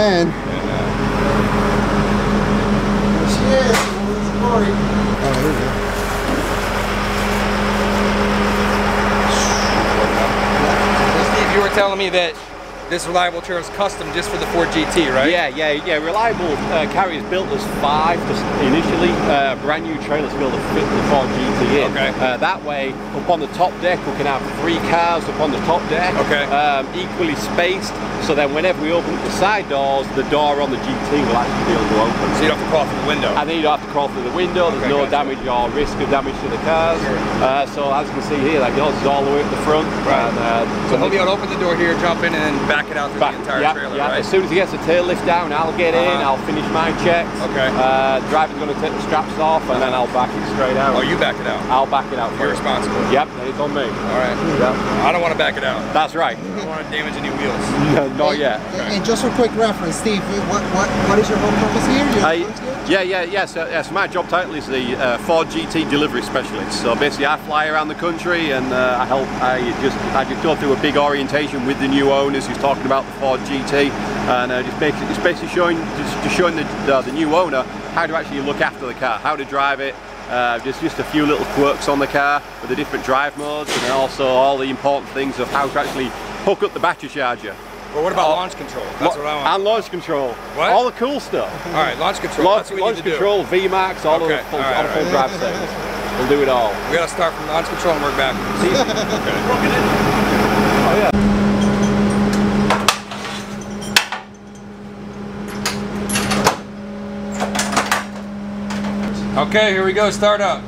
man. There she is. Oh, there we go. Steve, you were telling me that this reliable chair is custom just for the Ford GT, right? Yeah. Reliable carriers built as 5 initially. Brand new trailers built to fit the Ford GT in. Okay. That way, up on the top deck, we can have 3 cars up on the top deck. Okay. Equally spaced. So then, whenever we open up the side doors, the door on the GT will actually be able to open. So you don't have to crawl through the window. And then you don't have to crawl through the window. There's no damage or risk of damage to the cars. Sure. So as you can see here, like yours is all the way at the front. Right. And, so he'll be able to open the door here, jump in, and then back it out through the entire trailer, right? As soon as he gets the tail lift down, I'll get in, I'll finish my checks. Okay. Driver's going to take the straps off, and then I'll back it straight out. Oh, you back it out? I'll back it out. You're responsible. Yep, then it's on me. All right. Yep. I don't want to back it out. That's right. I don't want to damage any wheels. No, not yet. Okay. And just for quick reference, Steve, what is your home purpose here? So my job title is the Ford GT delivery specialist. So basically, I fly around the country and I help. I just go through a big orientation with the new owners who's talking about the Ford GT, and just basically showing the new owner how to actually look after the car, how to drive it. Just a few little quirks on the car with the different drive modes, and then also all the important things of how to actually hook up the battery charger. Well, what about launch control? That's what I want. And launch control. What? All the cool stuff. All right, launch control. That's what we need to control, do. VMAX, all the full drive settings. We'll do it all. We got to start from launch control and work backwards. Oh yeah. Okay, here we go. Start up.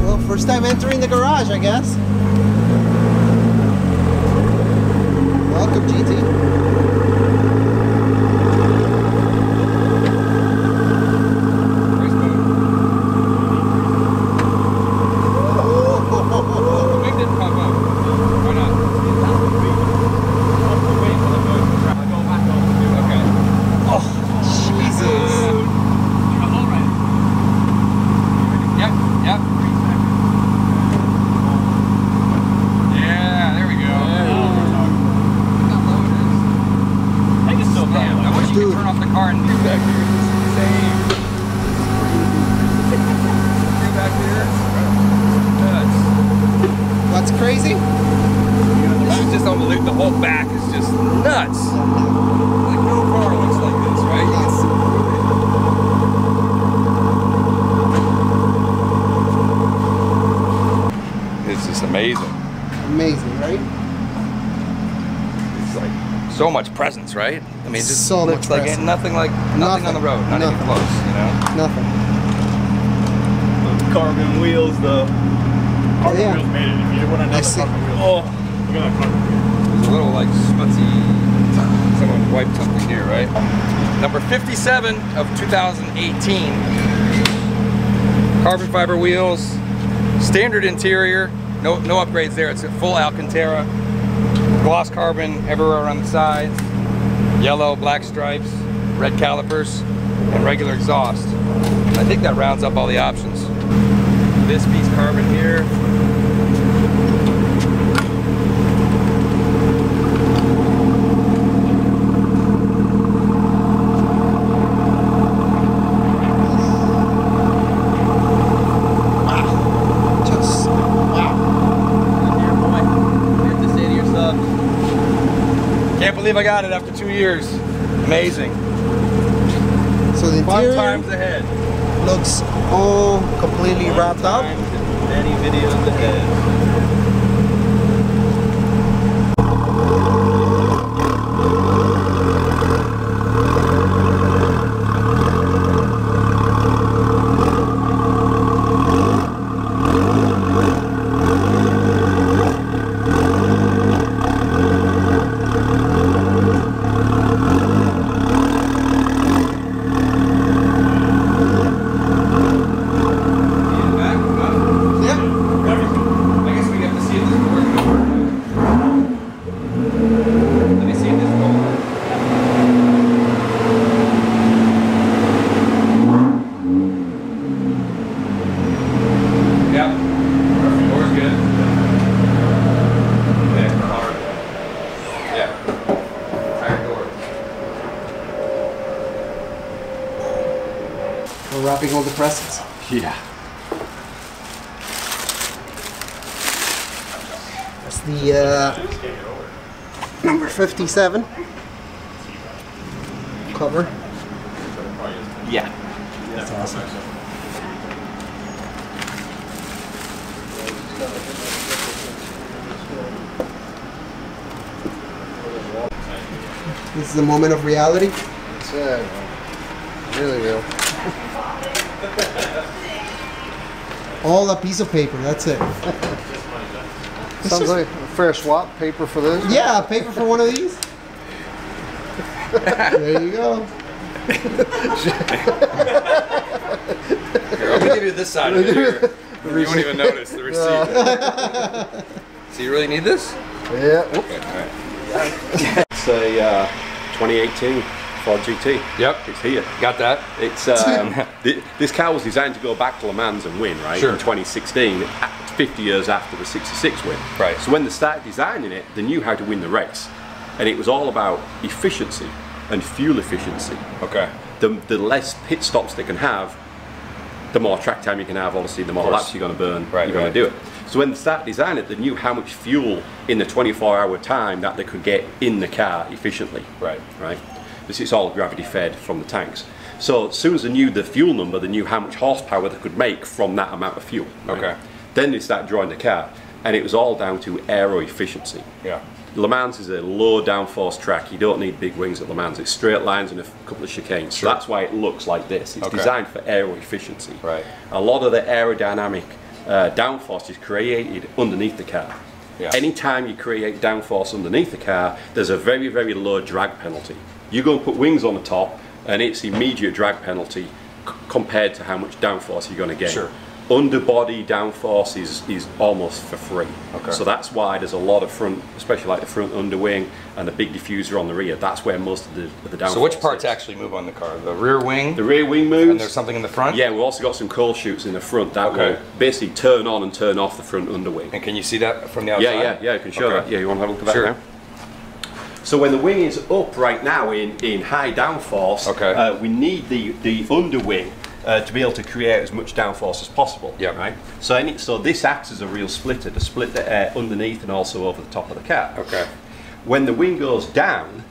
Well, first time entering the garage, I guess. Welcome, GT. What's crazy? This is just unbelievable. The whole back is just nuts. Like no car looks like this, right? It's just amazing. Amazing, right? It's like so much presence, right? I mean, it just so looks like presence. nothing on the road, not even close, you know? Nothing. The carbon wheels, the carbon yeah. wheels made it. If you want to know the carbon wheels. Oh, look at that carbon wheel. There's a little like smutsy, someone wiped something here, right? Number 57 of 2018. Carbon fiber wheels, standard interior, no upgrades there. It's a full Alcantara, gloss carbon everywhere around the sides, yellow, black stripes, red calipers, and regular exhaust. I think that rounds up all the options. This piece carbon here, believe I got it after 2 years. Amazing. So the Fun interior times ahead. looks all completely wrapped up. Many videos ahead. Wrapping all the presents. Yeah. That's the number 57 cover. Yeah. That's awesome. This is a moment of reality. It's really real. All a piece of paper, that's it. Sounds like a fair swap, paper for this. Yeah, paper for one of these. There you go. Here, I'm gonna give you this side of it here. You won't even notice the receipt. So you really need this? Yeah. Okay, all right. It's a 2018 Ford GT. Yep. It's here. Got that? It's this car was designed to go back to Le Mans and win, right? Sure. In 2016, 50 years after the '66 win. Right. So when they started designing it, they knew how to win the race, and it was all about efficiency and fuel efficiency. Okay. The less pit stops they can have, the more track time you can have. Obviously, the more laps you're going to burn. Right, you're going to do it. So when they started designing it, they knew how much fuel in the 24-hour time that they could get in the car efficiently. Right. Right. Because it's all gravity fed from the tanks. So as soon as they knew the fuel number, they knew how much horsepower they could make from that amount of fuel. Right? Okay. Then they started drawing the car, and it was all down to aero efficiency. Yeah. Le Mans is a low downforce track. You don't need big wings at Le Mans. It's straight lines and a couple of chicanes. Sure. So that's why it looks like this. It's designed for aero efficiency. Right. A lot of the aerodynamic downforce is created underneath the car. Yeah. Anytime you create downforce underneath the car, there's a very, very low drag penalty. You go and put wings on the top, and it's immediate drag penalty compared to how much downforce you're going to get. Sure. Underbody downforce is almost for free. Okay. So that's why there's a lot of front, especially like the front underwing and the big diffuser on the rear. That's where most of the downforce. So which parts is. actually move on the car? The rear wing? The rear wing moves. And there's something in the front? Yeah, we've also got some coil chutes in the front that will basically turn on and turn off the front underwing. And can you see that from the outside? Yeah, I can show that. Yeah, you want to have a look at that Sure. now? So when the wing is up right now in high downforce, we need the underwing to be able to create as much downforce as possible. Yeah. Right. So this acts as a real splitter to split the air underneath and also over the top of the car. Okay. When the wing goes down,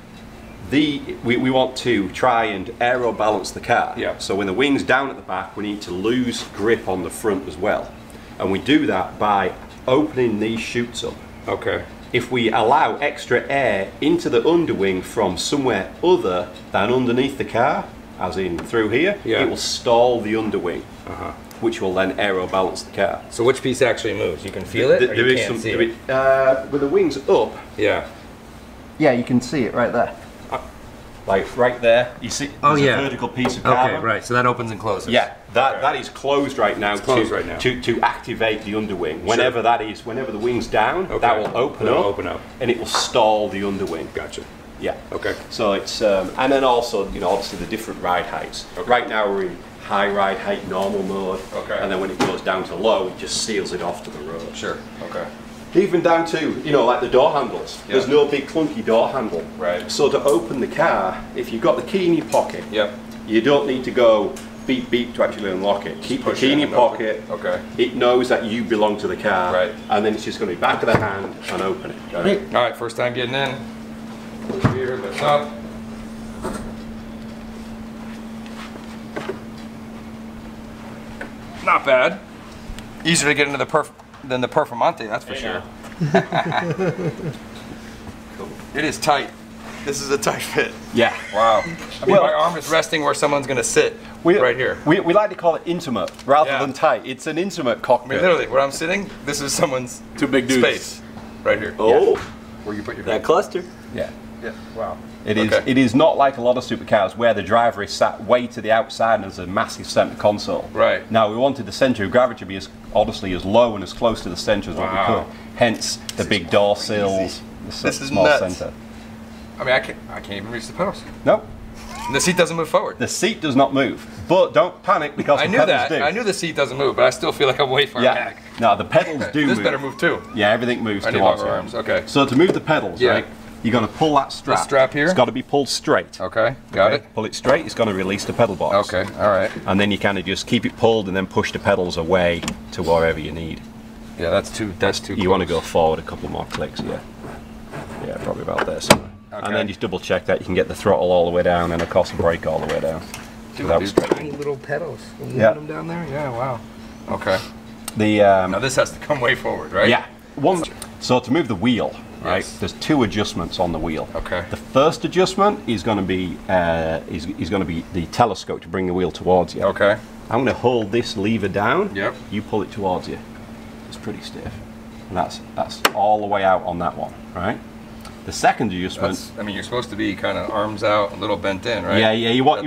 we want to try and aero balance the car. Yeah. So when the wing's down at the back, we need to lose grip on the front as well, and we do that by opening these chutes up. Okay. If we allow extra air into the underwing from somewhere other than underneath the car, as in through here, it will stall the underwing, which will then aero balance the car. So which piece actually moves? You can feel it, or you can't see it? With the wings up, Yeah, you can see it right there. Like right there, you see there's a vertical piece of carbon. Okay, right, so that opens and closes. Yeah, that is closed right now, to activate the underwing. Whenever whenever the wing's down, that will open up and it will stall the underwing. Gotcha. Yeah. Okay. So it's and then also obviously the different ride heights. Okay. Right now we're in high ride height normal mode. Okay. And then when it goes down to low, it just seals it off to the road. Sure. Okay. Even down to, like the door handles. Yeah. There's no big clunky door handle. Right. So to open the car, if you've got the key in your pocket, you don't need to go beep beep to actually unlock it. Keep the key in your pocket. Okay. It knows that you belong to the car. Right. And then it's just going to be back of the hand and open it. All right, first time getting in. Here gear lifts up. Not bad. Easier to get into the than the Performante, that's for sure. Cool. It is tight. This is a tight fit. Yeah. Wow. I mean, my arm is resting where someone's going to sit right here. We like to call it intimate rather than tight. It's an intimate cockpit. I mean, literally, where I'm sitting, this is someone's two big dudes. Space right here. Oh. Yeah. Where you put your that cluster. Yeah. Yeah. Wow. It is not like a lot of supercars where the driver is sat way to the outside and there's a massive center console. Right. Now we wanted the center of gravity to be honestly as low and as close to the center as what we could. Hence the big door sills, the small nuts. center. I mean, I can't even reach the pedals. No. And the seat doesn't move forward. The seat does not move, but don't panic because the pedals do. I knew the seat doesn't move, but I still feel like I'm way far back. No, the pedals do move. This better move too. Yeah, everything moves I need towards longer you. arms. Okay. So to move the pedals, right, you're going to pull that strap. The strap here? It's got to be pulled straight. Okay, got it. Pull it straight, it's going to release the pedal box. Okay, all right. And then you kind of just keep it pulled and then push the pedals away to wherever you need. Yeah, that's too You want to go forward a couple more clicks, yeah. Yeah, probably about there somewhere. Okay. And then just double check that you can get the throttle all the way down and of course the brake all the way down. Dude, tiny little pedals. Can you put them down there? Yeah, wow. Okay. Now this has to come way forward, right? Yeah. So to move the wheel, right? There's two adjustments on the wheel. Okay. The first adjustment is going to be the telescope to bring the wheel towards you. Okay. I'm going to hold this lever down. Yep. You pull it towards you. It's pretty stiff, and that's all the way out on that one, right? The second adjustment. I mean, you're supposed to be kind of arms out, a little bent in, right? Yeah, yeah. You want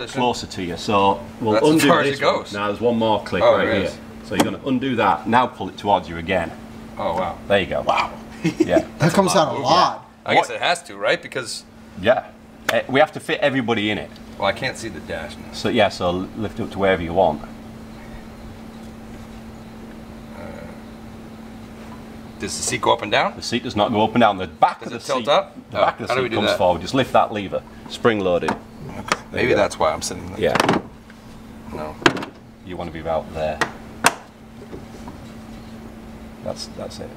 it closer to you. So we'll undo as far this as it goes. Now there's one more click right here. So you're going to undo that. Now pull it towards you again. Oh wow. There you go. Wow. Yeah. That comes out a lot. I guess it has to, right? Because we have to fit everybody in it. Well, I can't see the dash now. So yeah, so lift it up to wherever you want. Does the seat go up and down? The seat does not go up and down. The back of the seat. Does it tilt up? The back of the seat comes forward. Just lift that lever. Spring loaded. Okay. Maybe that's why I'm sitting there. Yeah. No. You want to be about there. That's it.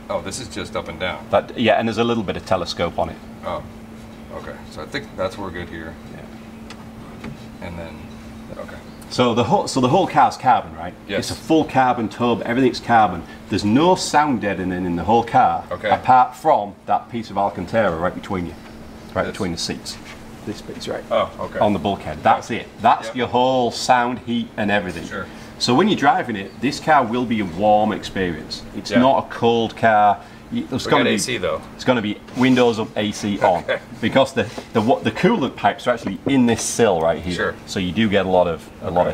Oh, this is just up and down. Yeah, and there's a little bit of telescope on it. Oh. Okay. So I think that's where we're good here. Yeah. And then okay. So the whole car's carbon, right? Yes. It's a full carbon tub. Everything's carbon. There's no sound deadening in the whole car, apart from that piece of Alcantara right between you, between the seats. This piece, right? Oh, okay. On the bulkhead. That's it. That's your whole sound, heat, and everything. Sure. So when you're driving it, this car will be a warm experience. It's not a cold car. There's going to be AC though. It's going to be windows up, AC on, because the coolant pipes are actually in this sill right here. Sure. So you do get a lot of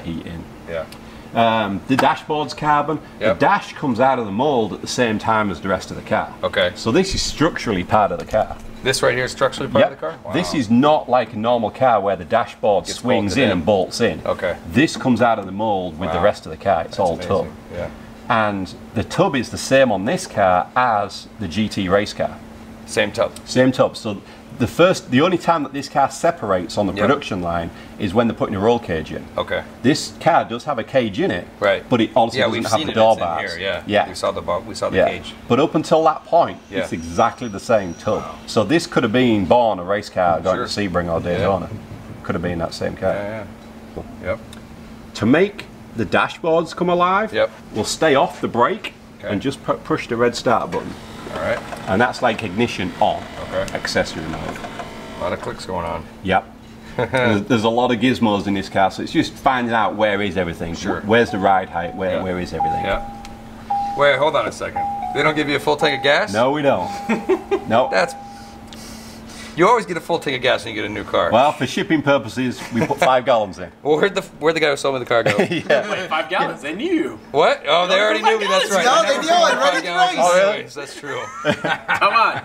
heat in. Yeah. The dashboard's carbon. Yep. The dash comes out of the mold at the same time as the rest of the car. Okay. So this is structurally part of the car. This right here is structurally part of the car? Wow. This is not like a normal car where the dashboard swings in and bolts in. Okay. This comes out of the mold with the rest of the car. It's all tub. Yeah. And the tub is the same on this car as the GT race car. Same tub. Same tub. So the only time that this car separates on the production line is when they're putting a roll cage in. Okay. This car does have a cage in it, right? But it also doesn't have the door bars. Yeah. We saw the cage. But up until that point, it's exactly the same tub. Wow. So this could have been born a race car going to Sebring or Daytona. Could have been that same car. Yeah. Cool. Yep. To make the dashboards come alive, we'll stay off the brake and just push the red start button. All right. And that's like ignition on, accessory mode. A lot of clicks going on. Yep. There's a lot of gizmos in this car, so it's just finding out where is everything. Sure. Where's the ride height? Where is everything? Yeah. Wait, hold on a second. They don't give you a full tank of gas? No, we don't. No. You always get a full tank of gas when you get a new car. Well, for shipping purposes, we put 5 gallons in. Well, where'd the guy who sold me the car go? Wait, 5 gallons? They knew. What? Oh, they already knew me. That's right. No, they knew it. Ready to race. Oh, really? That's true. Come on,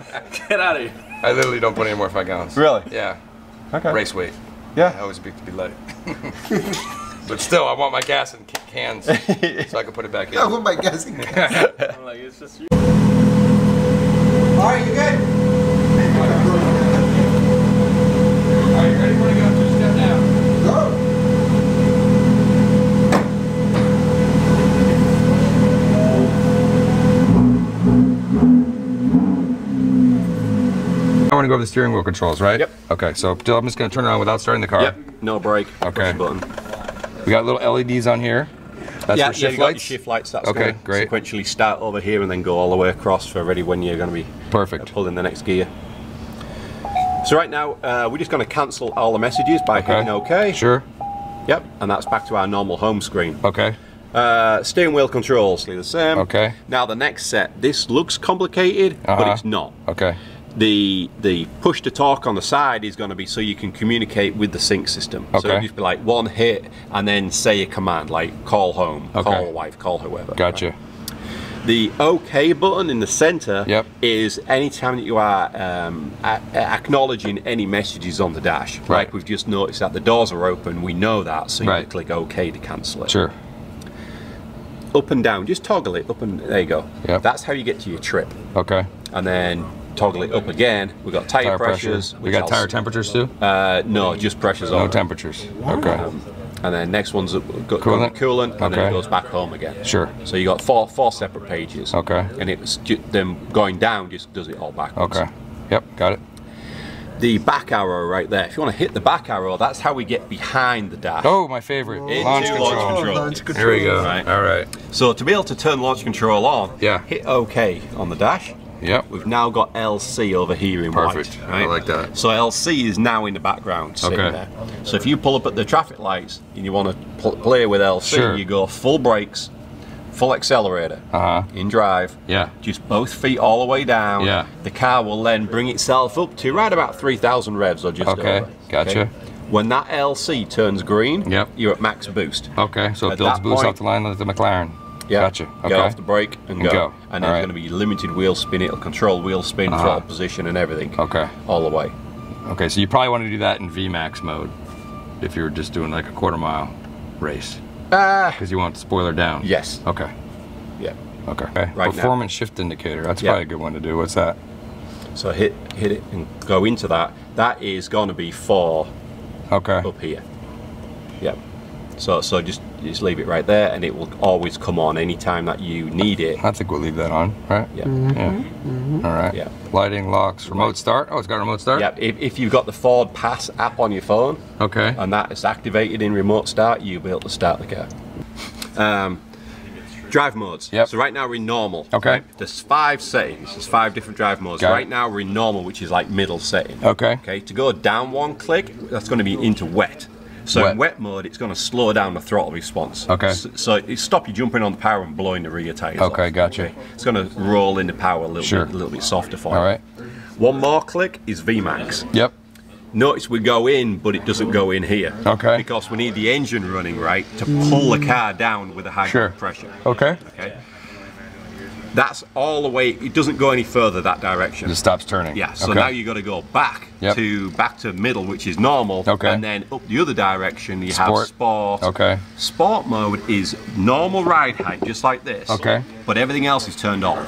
get out of here. I literally don't put any more 5 gallons. Really? Yeah. Okay. Race weight. Yeah. I always be light. But still, I want my gas in cans so I can put it back in. I want my gas in cans. I'm like, it's just. All right, you good? Are you ready for to go 2-step down? Go. I want to to go over the steering wheel controls, right? Yep. Okay, so I'm just going to turn around without starting the car. Yep. No brake. Okay. Push button. We got little LEDs on here. That's for shift you got lights? your shift lights. That's Okay, going great. to sequentially start over here and then go all the way across for ready when you're going to be perfect. Pulling the next gear. So right now, we're just going to cancel all the messages by hitting OK. Sure. Yep, and that's back to our normal home screen. Okay. Steering wheel controls, stay the same. Okay. Now the next set, this looks complicated, but it's not. Okay. The push to talk on the side is going to be so you can communicate with the sync system. Okay. So it'll just be like one hit and then say a command like call home, call a wife, call whoever. Gotcha. Right? The OK button in the center is anytime that you are acknowledging any messages on the dash. Right. Like we've just noticed that the doors are open, we know that, so you click OK to cancel it. Sure. Up and down, just toggle it up and there you go. Yep. That's how you get to your trip. Okay. And then toggle it up again. We've got tire pressures. We got tire temperatures too? No, just pressures on. No temperatures. Okay. And then next one's coolant, and then it goes back home again. Sure. So you got four separate pages. Okay. And it's them going down just does it all backwards. Okay. Yep, got it. The back arrow right there. If you want to hit the back arrow, that's how we get behind the dash. Oh, my favorite. Launch control. Launch control. Here we go. Right. All right. So to be able to turn launch control on, Yeah. hit OK on the dash. Yep. We've now got LC over here in Perfect. white. Right? I like that. So LC is now in the background sitting there. So if you pull up at the traffic lights and you want to play with LC, you go full brakes, full accelerator, in drive, just both feet all the way down. The car will then bring itself up to right about 3,000 revs or just over. Gotcha. When that LC turns green, you're at max boost. Okay, so it builds boost off the line like the McLaren. Yeah. Gotcha. Okay. Get off the brake and go. And there's going to be limited wheel spin. It'll control wheel spin, throttle position, and everything. Okay. All the way. Okay, so you probably want to do that in VMAX mode if you were just doing like a quarter-mile race. Because you want the spoiler down. Yes. Okay. Yeah. Okay. Right Performance shift indicator. That's probably a good one to do. What's that? So hit it and go into that. That is going to be for up here. Yep. So just leave it right there, and it will always come on anytime that you need it. I think we'll leave that on, right? Yeah. All right. Yeah. Lighting, locks, remote start. Oh, it's got remote start? Yeah. If you've got the Ford Pass app on your phone, and that is activated in remote start, you'll be able to start the car. Drive modes. So right now we're in normal. Okay. There's 5 settings. There's 5 different drive modes. Right now we're in normal, which is like middle setting. Okay. To go down one click, that's going to be into wet. So in wet mode, it's going to slow down the throttle response. So it stop you jumping on the power and blowing the rear tires off. Gotcha. It's going to roll into power a little bit softer for you. All right. One more click is VMAX. Yep. Notice we go in, but it doesn't go in here. Because we need the engine running right to pull the car down with a high pressure. Okay. That's all the way. It doesn't go any further that direction. It stops turning. Yeah. So now you got to go back to middle, which is normal, and then up the other direction you have sport. Sport mode is normal ride height, just like this. But everything else is turned off.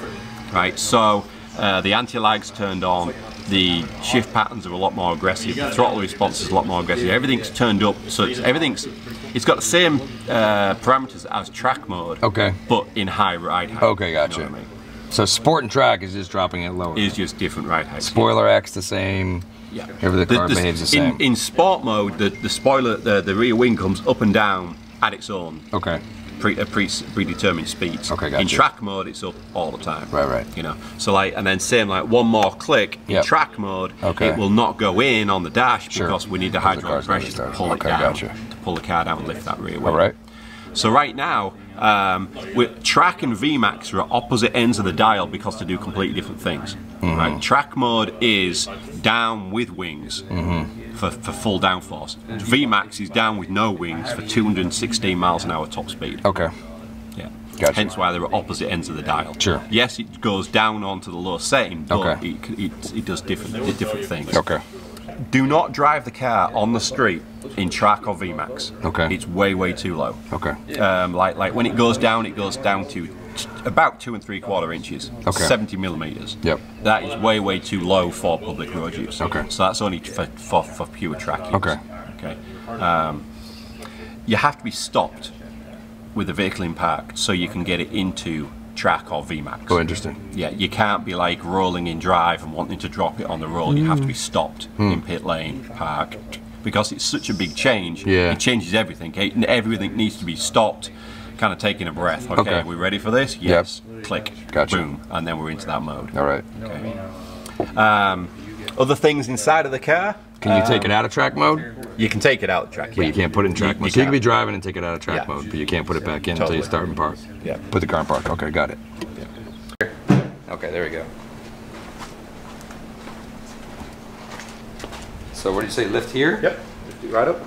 Right. So the anti-lag's turned on. The shift patterns are a lot more aggressive. The throttle response is a lot more aggressive. Everything's turned up, so it's got the same parameters as track mode, but in high ride height. Gotcha. You know what I mean? So sport and track is just dropping it lower. It's just different ride height. Spoiler acts the same. Yeah. Every car behaves the same. In sport mode, the spoiler, the rear wing comes up and down at its own. Predetermined speeds. In track mode, it's up all the time. Right. You know, so and then same one more click in track mode, it will not go in on the dash because we need the hydraulic pressure to pull it down, to pull the car down and lift that rear wing. So right now, track and VMAX are at opposite ends of the dial because they do completely different things. Right? Track mode is down with wings. For full downforce. VMAX is down with no wings for 216 miles an hour top speed. Yeah. Hence why they're at opposite ends of the dial. Yes, it goes down onto the low setting, but it does different things. Do not drive the car on the street in track or VMAX. It's way too low. Like when it goes down to about 2 3/4 inches, 70 millimeters. That is way too low for public road use. So that's only for pure track use. You have to be stopped with the vehicle in park so you can get it into track or VMAX. Oh, interesting. Yeah, you can't be like rolling in drive and wanting to drop it on the road. You have to be stopped in pit lane, parked, because it's such a big change. Yeah. It changes everything. Okay? Everything needs to be stopped, kind of taking a breath. Okay, Okay. are we ready for this? Yes. Yep. Click. Gotcha. Boom, and then we're into that mode. All right. Okay. Other things inside of the car. Can you take it out of track mode? You can take it out of track. But you can't put it in track mode. So you can be driving and take it out of track Yeah. mode, but you can't put it back in until you start in park. Yeah. Put the car in park. Okay, got it. Okay, there we go. So what do you say, lift here? Yep. Lift it right up.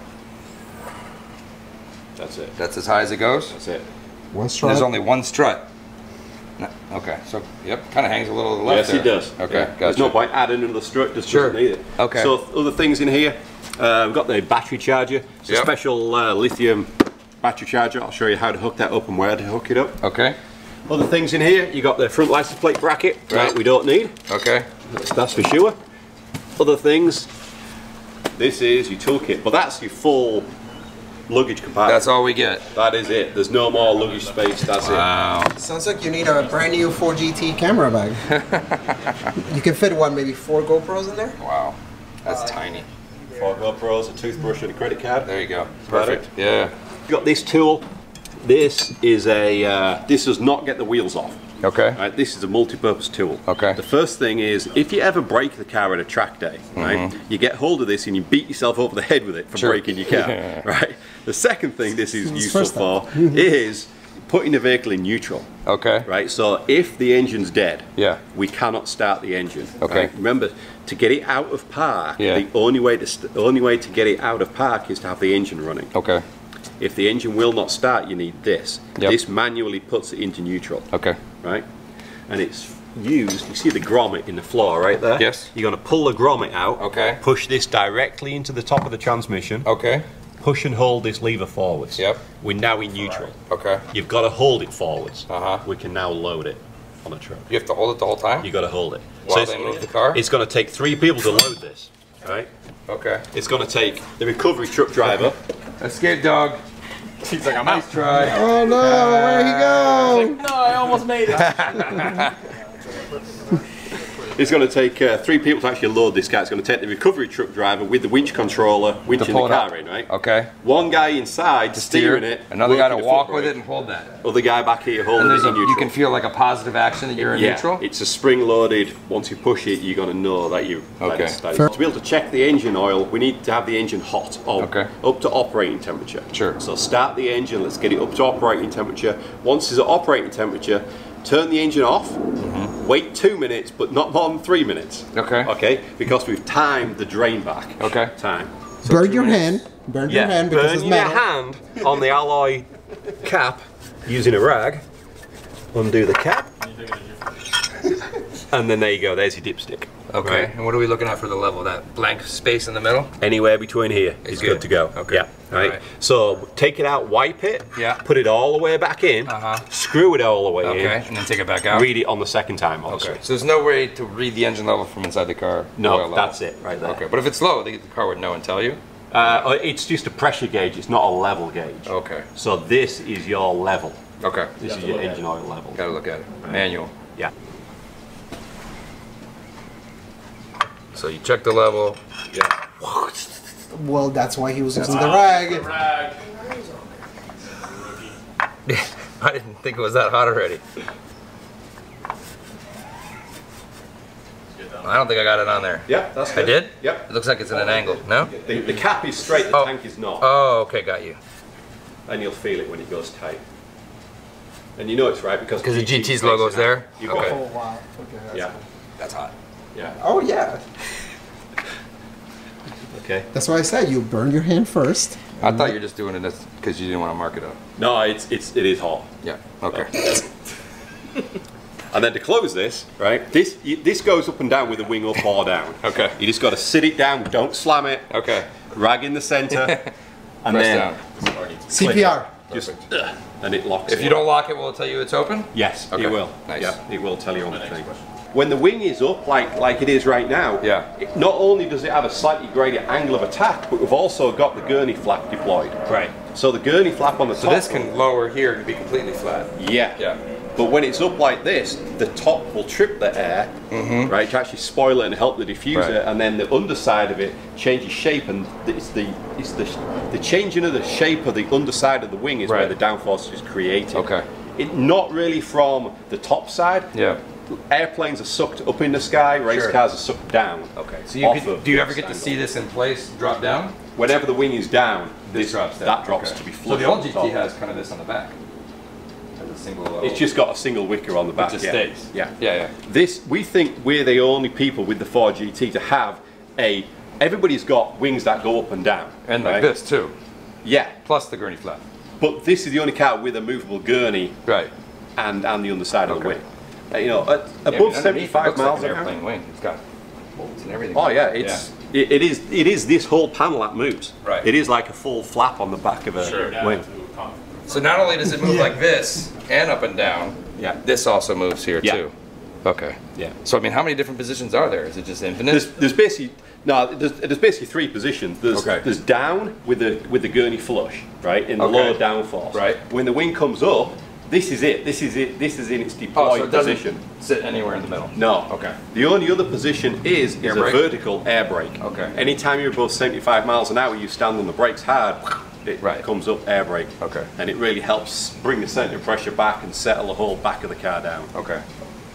That's it. That's as high as it goes? That's it. One strut. There's only one strut. No, okay, so, yep, kind of hangs a little to the left Yes, there. it does. Okay, Yeah. gotcha. There's no point adding another strut, just Sure. doesn't need it. Okay. So other things in here, we've got the battery charger. It's a Yep. special lithium battery charger. I'll show you how to hook that up and where to hook it up. Okay, Other things in here, you got the front license plate bracket, right? We don't need. okay. That's for sure. Other things, this is your toolkit, but that's your full luggage compartment. That's all we get. That is it. There's no more luggage space. That's Wow. Sounds like you need a brand new 4GT camera bag. You can fit what, maybe 4 GoPros in there? Wow, that's tiny. it. 4 GoPros, a toothbrush, and a credit card. There you go. about Perfect. it. Yeah. You got this tool. This is a. This does not get the wheels off. Okay. Right, this is a multi-purpose tool. Okay. The first thing is, if you ever break the car at a track day, right, you get hold of this and you beat yourself over the head with it for Sure. breaking your car, right? The second thing this is It's useful first for is putting the vehicle in neutral, Okay. right? So if the engine's dead, Yeah. we cannot start the engine. Okay. Right? Remember, to get it out of park, Yeah. the only way to get it out of park is to have the engine running. Okay. If the engine will not start, you need this. Yep. This manually puts it into neutral, Okay. right? And it's used, you see the grommet in the floor right there? Yes. You're going to pull the grommet out, Okay. push this directly into the top of the transmission, Okay. push and hold this lever forwards. Yep. We're now in neutral. Okay. You've got to hold it forwards. Uh-huh. We can now load it on a truck. You have to hold it the whole time? You've got to hold it. While they move the car? It's going to take 3 people to load this, right? Okay. It's going to take the recovery truck driver. Escape dog. He's like, I'm Nice try. Oh no, where'd he go? No, I almost made it. It's going to take 3 people to actually load this car. It's going to take the recovery truck driver with the winch controller, winching the pull it up. car in, right? Okay. One guy inside steering it. Another guy to working the walk foot with brake. it and hold that. Other guy back here holding And it in neutral. you can feel like a positive action that you're in yeah, neutral? it's a spring loaded. Once you push it, you're going to know that you. Okay. To be able to check the engine oil, we need to have the engine hot, or Okay. up to operating temperature. Sure. So start the engine. Let's get it up to operating temperature. Once it's at operating temperature, turn the engine off. Wait 2 minutes, but not more than 3 minutes. Okay. Okay. Because we've timed the drain back. Okay. Time. Burn your hand. Burn your hand because burn it's your metal. hand on the alloy cap using a rag. Undo the cap. And then there you go, there's your dipstick. Okay. Right. And what are we looking at for the level? That blank space in the middle? Anywhere between here is good. good to go. Okay. Yeah. Right. Alright. So take it out, wipe it. Yeah. Put it all the way back in. Uh-huh. Screw it all the way Okay. And then take it back out? in. Read it on the second time, obviously. Okay. So there's no way to read the engine level from inside the car? oil No, level? that's it right there. Okay. But if it's low, the car would know and tell you? It's just a pressure gauge. It's not a level gauge. Okay. So this is your level. Okay. This is your engine oil level. Gotta look at it. Manual. Yeah. So you check the level. Yeah. Well, that's why he was using the rag. Rag. I didn't think it was that hot already. I don't think I got it on there. Yeah, that's I good. did? Yep. It looks like it's in an angle. No? The cap is straight, the tank is not. Oh, okay, got you. And you'll feel it when it goes tight. And you know it's right because Because the GT's logo's there? You got Okay. it. Oh wow. Okay. Yeah. That's hot. Yeah. Oh yeah. Okay. That's why I said you burn your hand first. I thought you were just doing it because you didn't want to mark it up. No, it is hot. Yeah, okay. And then to close this, right? This goes up and down with the wing up or down. Okay. You just got to sit it down. Don't slam it. Okay. Rag in the center, and Press then down. CPR. just and it locks. If it. you don't lock it, will it tell you it's open? Yes, Okay. it will. Nice. Yeah, it will tell you on the thing. When the wing is up, like it is right now, Yeah. Not only does it have a slightly greater angle of attack, but we've also got the gurney flap deployed. Right. So the gurney flap on the top. So this can lower here to be completely flat. Yeah. Yeah. But when it's up like this, the top will trip the air, right, to actually spoil it and help the diffuser, and then the underside of it changes shape, and it's the changing of the shape of the underside of the wing is where the downforce is created. Okay. Not really from the top side. Yeah. Airplanes are sucked up in the sky, race cars are sucked down. Okay. So do you ever get to see this in place, drop down? Whenever the wing is down, This drops down. that drops to be flush. So the old on GT top. has kind of this on the back. Has a single. It's just got a single wicker on the back. It just stays. Yeah. Yeah. This, we think we're the only people with the Ford GT to have everybody's got wings that go up and down. And like this too. Yeah. Plus the gurney flap. But this is the only car with a movable gurney. Right. And the underside of the wing. You know, above I mean, 75 miles like an an airplane hour. wing. It's got bolts and everything. Oh yeah, it is this whole panel that moves. Right. It is like a full flap on the back of a wing. So not only does it move like this and up and down, this also moves here too. Okay. Yeah. So I mean, how many different positions are there? Is it just infinite? There's basically 3 positions. There's down with the gurney flush, right, in the lower downforce. Right. When the wing comes up, this is it. This is in its deployed so it doesn't position. Sit anywhere in the middle. No. Okay. The only other position is a brake? vertical air brake. Okay. Anytime you're above 75 miles an hour, you stand on the brakes hard, it comes up air brake. Okay. And it really helps bring the center of pressure back and settle the whole back of the car down. Okay.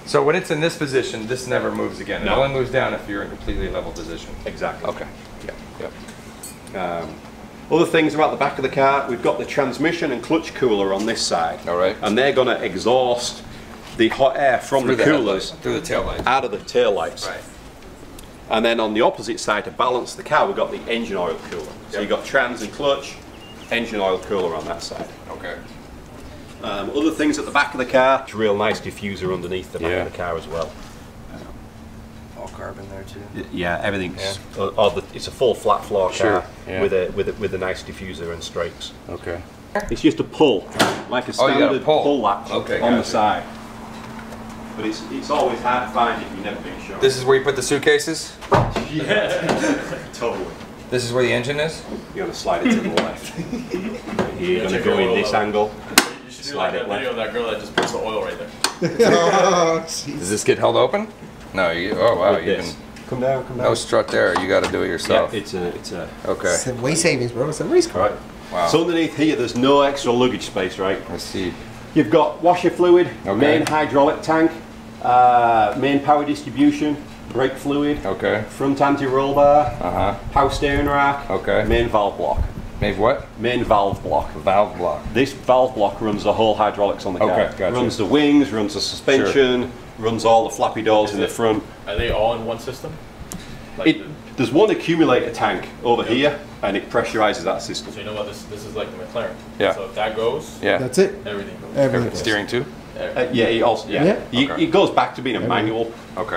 So when it's in this position, this never moves again. It No. only moves down if you're in completely level position. Exactly. Okay. Yep. Other things about the back of the car, we've got the transmission and clutch cooler on this side. All right. And they're going to exhaust the hot air from the coolers through the tail lights. out of the tail lights. Right. And then on the opposite side, to balance the car, we've got the engine oil cooler. So you've got trans and clutch, engine oil cooler on that side. Okay. Other things at the back of the car, it's a real nice diffuser underneath the back of the car as well. All carbon there too. Yeah, everything's. It's a full flat floor car with a nice diffuser and strakes. Okay. It's just a pull, like a standard pull latch on the side. But it's always hard to find if you've never been shown. This is where you put the suitcases? Totally. This is where the engine is? You're going to slide it to the left. You're going to go in this angle. You should do like that video of that girl that just puts the oil right there. Does this get held open? No, oh wow, you can. Come down, come down. No strut there, you got to do it yourself. Yeah, it's a. Okay. It's way savings, bro. It's a race car. Right. Wow. So underneath here, there's no extra luggage space, right? Let's see. You've got washer fluid, main hydraulic tank, main power distribution, brake fluid, front anti-roll bar, power steering rack, main valve block. Main what? Main valve block. Valve block. This valve block runs the whole hydraulics on the car. Okay, gotcha. Runs the wings, runs the suspension, runs all the flappy doors in the front. Are they all in one system? There's one accumulator tank over here, and it pressurizes that system. So you know what, this is like the McLaren. Yeah. So if that goes, That's it. everything goes. Everything. Steering too? Yeah, it also it goes back to being a manual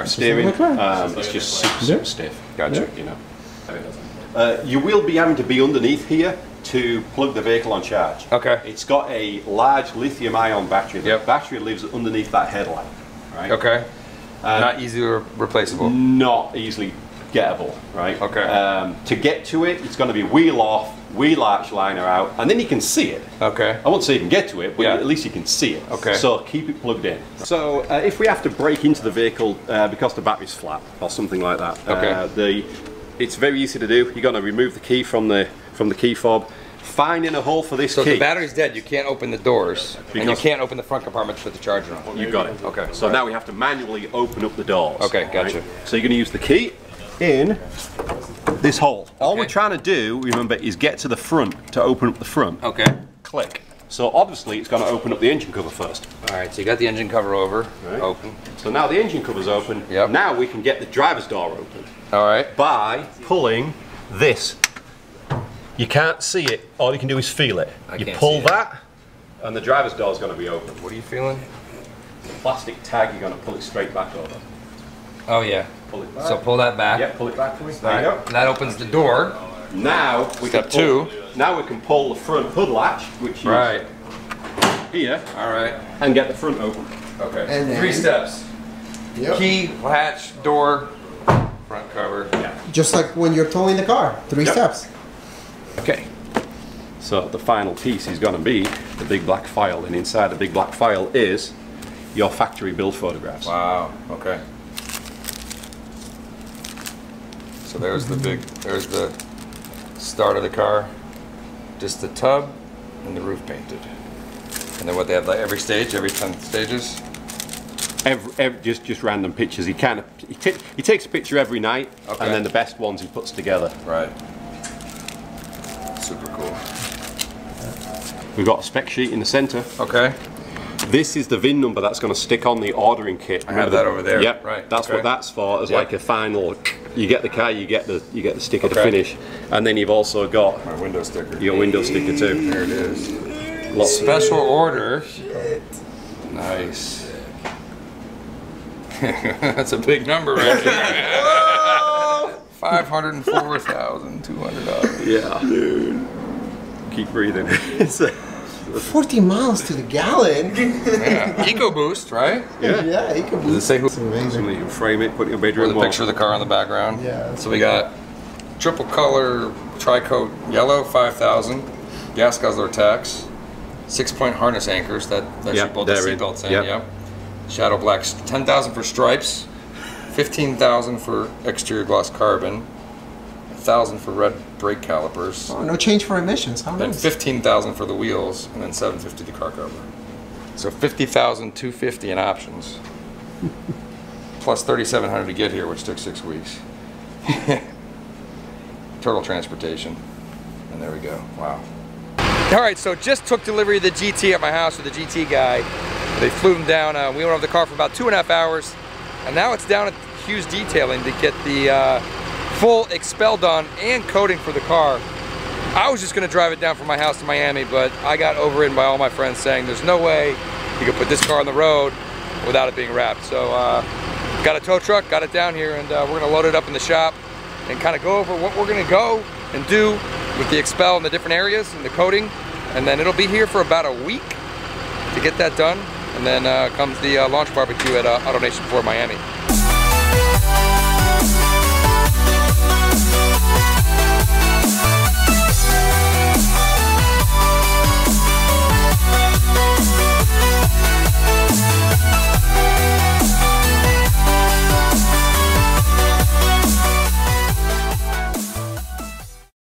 steering. It's just super stiff. Gotcha. You know. You will be having to be underneath here to plug the vehicle on charge. Okay. It's got a large lithium-ion battery. The battery lives underneath that headlight. Right. Okay. Not easily replaceable. Not easily gettable, right? Okay. To get to it, it's going to be wheel off, wheel arch liner out, and then you can see it. Okay. I won't say you can get to it, but at least you can see it. Okay. So keep it plugged in. So if we have to break into the vehicle because the battery's flat or something like that, it's very easy to do. You're going to remove the key from the key fob, finding a hole for this key. So if the battery's dead, you can't open the doors, and you can't open the front compartment to put the charger on. You got it. Okay. So now we have to manually open up the doors. Okay, gotcha. Right? So you're going to use the key in this hole. All we're trying to do, remember, is get to the front to open up the front. Okay. Click. So obviously it's going to open up the engine cover first. All right, so you got the engine cover over, open. So now the engine cover's open. Yep. Now we can get the driver's door open. All right. By pulling this. You can't see it, all you can do is feel it. You pull that, and the driver's door is going to be open. What are you feeling? The plastic tag, you're going to pull it straight back over. Oh yeah. Pull it back. So pull that back. Yeah, pull it back for me. There you go. That opens the door. Now we Step can pull, two. Now we can pull the front hood latch, which is here. All right. And get the front open. Okay. And then- 3 steps. Yep. Key, latch, door, front cover. Yeah. Just like when you're towing the car. 3 steps. Okay. So the final piece is going to be the big black file, and inside the big black file is your factory build photographs. Wow, okay. So there's the start of the car. Just the tub and the roof painted. And then what they have, like every stage, every 10 stages? Just random pictures. He takes a picture every night, okay. and then the best ones he puts together. Right. Super cool. We've got a spec sheet in the center. Okay. This is the VIN number that's going to stick on the ordering kit. I have that over there. Yep. Right. That's okay. what that's for. As like a final. You get the car, you get the sticker okay. to finish, and then you've also got my window sticker. Your window sticker too. There it is. Special order. Nice. That's a big number right there. $504,200. Yeah. Dude. Keep breathing. 40 miles to the gallon. Yeah. EcoBoost, right? Yeah. Yeah, EcoBoost. Does it say who? It's amazing. Somebody you frame it, put it in your bedroom. With a picture of the car on the background. Yeah. So we got triple color tri-coat yellow, 5,000. Gas guzzler tax. 6-point harness anchors that you bolt the seatbelts in. Yep. Shadow black, 10,000 for stripes. 15,000 for exterior gloss carbon. 1,000 for red brake calipers. Oh, no change for emissions. How Then nice. 15,000 for the wheels, and then 750 the car cover. So 50,250 in options. Plus 3,700 to get here, which took 6 weeks. Total transportation. And there we go. Wow. All right, so just took delivery of the GT at my house with the GT guy. They flew him down. We went over the car for about 2.5 hours, and now it's down at Hughes Detailing to get the full expel done and coating for the car. I was just gonna drive it down from my house to Miami, but I got overridden by all my friends saying there's no way you could put this car on the road without it being wrapped. So got a tow truck, got it down here, and we're gonna load it up in the shop and kind of go over what we're gonna go and do with the expel in the different areas and the coating, and then it'll be here for about a week to get that done, and then comes the launch barbecue at AutoNation 4 Miami.